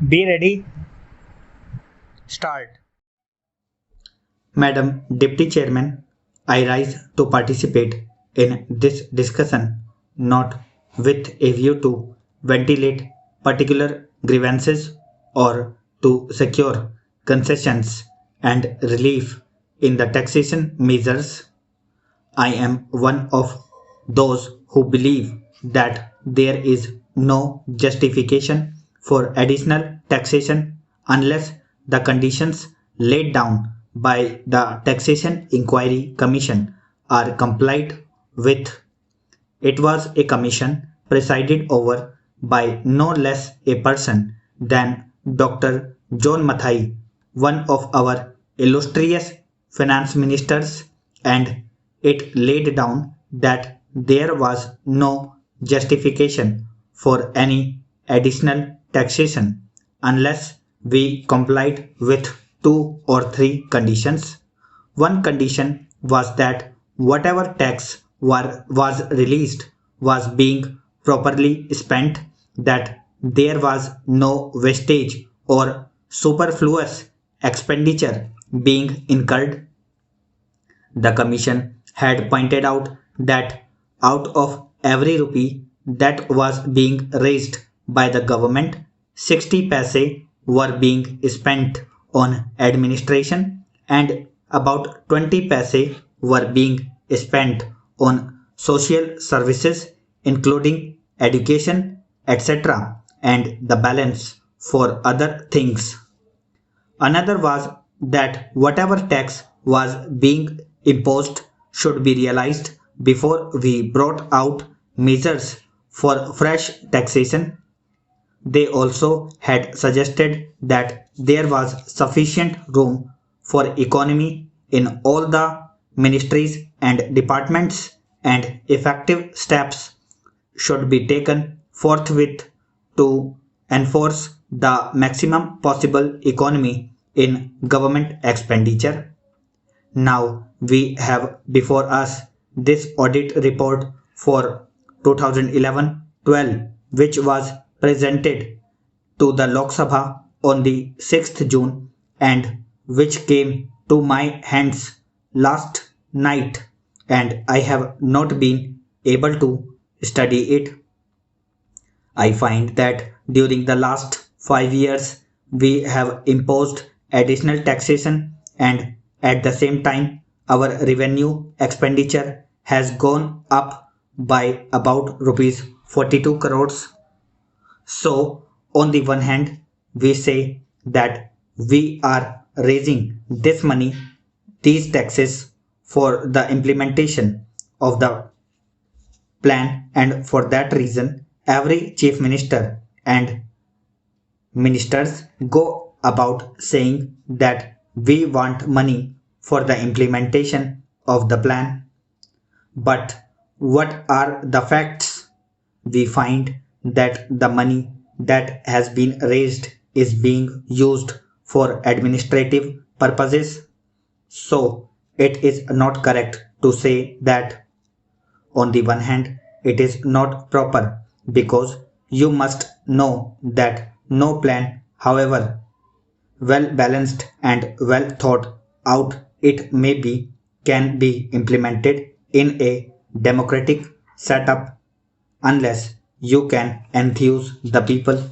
Be ready, start. Madam Deputy Chairman, I rise to participate in this discussion not with a view to ventilate particular grievances or to secure concessions and relief in the taxation measures. I am one of those who believe that there is no justification for additional taxation unless the conditions laid down by the Taxation Inquiry Commission are complied with. It was a commission presided over by no less a person than Dr. John Mathai, one of our illustrious finance ministers, and it laid down that there was no justification for any additional taxation unless we complied with two or three conditions. One condition was that whatever tax was released was being properly spent, that there was no wastage or superfluous expenditure being incurred. The Commission had pointed out that out of every rupee that was being raised by the government, 60 paise were being spent on administration and about 20 paise were being spent on social services including education, etc., and the balance for other things. Another was that whatever tax was being imposed should be realized before we brought out measures for fresh taxation. They also had suggested that there was sufficient room for economy in all the ministries and departments, and effective steps should be taken forthwith to enforce the maximum possible economy in government expenditure. Now we have before us this audit report for 2011-12, which was presented to the Lok Sabha on the 6th June and which came to my hands last night, and I have not been able to study it. I find that during the last 5 years we have imposed additional taxation, and at the same time our revenue expenditure has gone up by about rupees 42 crores. So on the one hand we say that we are raising this money, these taxes, for the implementation of the plan, and for that reason every chief minister and ministers go about saying that we want money for the implementation of the plan. But what are the facts? We find that the money that has been raised is being used for administrative purposes. So it is not correct to say that. On the one hand, it is not proper because you must know that no plan, however well balanced and well thought out it may be, can be implemented in a democratic setup unless you can enthuse the people.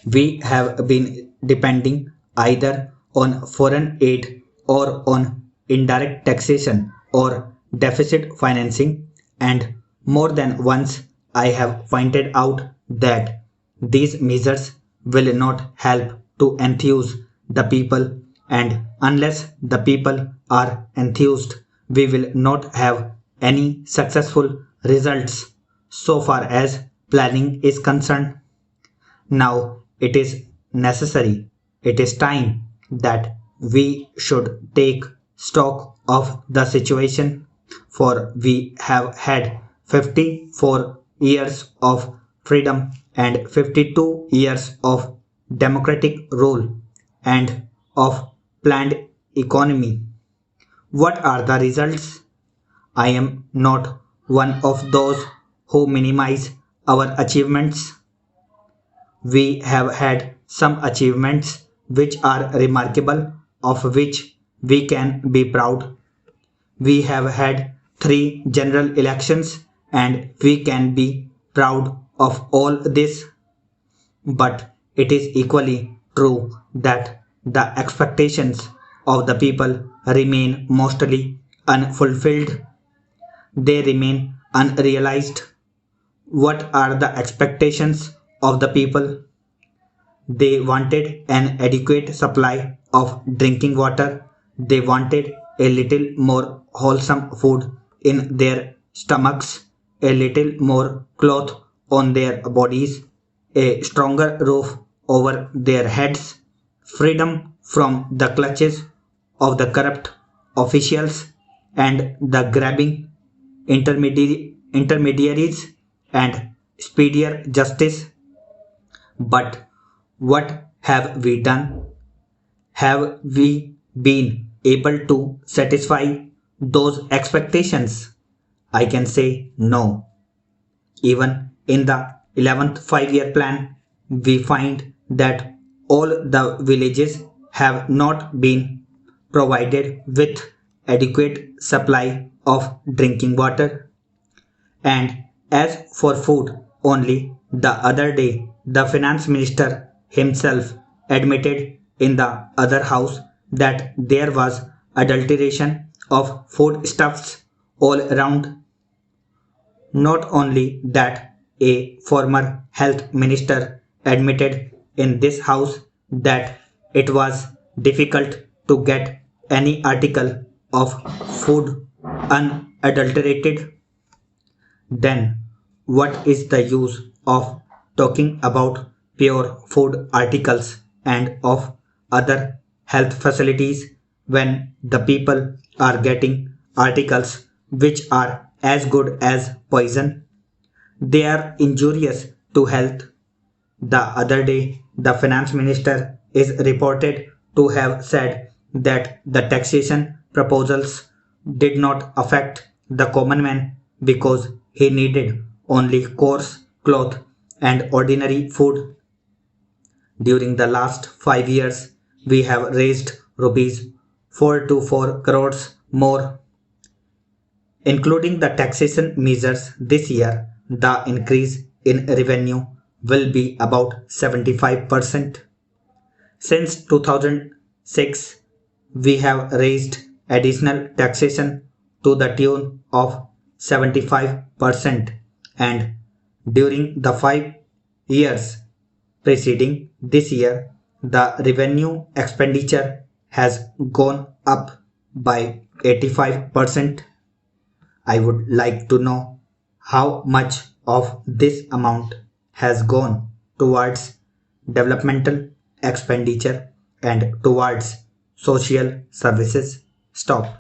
We have been depending either on foreign aid or on indirect taxation or deficit financing, and more than once I have pointed out that these measures will not help to enthuse the people, and unless the people are enthused, we will not have any successful results so far as planning is concerned. Now it is necessary, it is time that we should take stock of the situation, for we have had 54 years of freedom and 52 years of democratic rule and of planned economy. What are the results? I am not one of those who minimize our achievements. we have had some achievements which are remarkable, of which we can be proud. We have had three general elections and we can be proud of all this. But it is equally true that the expectations of the people remain mostly unfulfilled. They remain unrealized. What are the expectations of the people? They wanted an adequate supply of drinking water. They wanted a little more wholesome food in their stomachs, a little more cloth on their bodies, a stronger roof over their heads, freedom from the clutches of the corrupt officials and the grabbing intermediaries, and speedier justice. But what have we done? Have we been able to satisfy those expectations? I can say no. Even in the 11th 5-year plan, we find that all the villages have not been provided with adequate supply of drinking water. And as for food, only the other day the finance minister himself admitted in the other house that there was adulteration of foodstuffs all around. Not only that, a former health minister admitted in this house that it was difficult to get any article of food unadulterated. Then, what is the use of talking about pure food articles and of other health facilities when the people are getting articles which are as good as poison? They are injurious to health. The other day, the finance minister is reported to have said that the taxation proposals did not affect the common man because he needed only coarse cloth and ordinary food. During the last 5 years, we have raised rupees 4 to 4 crores more, including the taxation measures this year. The increase in revenue will be about 75%. Since 2006, we have raised additional taxation to the tune of 75%, and during the 5 years preceding this year, the revenue expenditure has gone up by 85%. I would like to know how much of this amount has gone towards developmental expenditure and towards social services. Stop.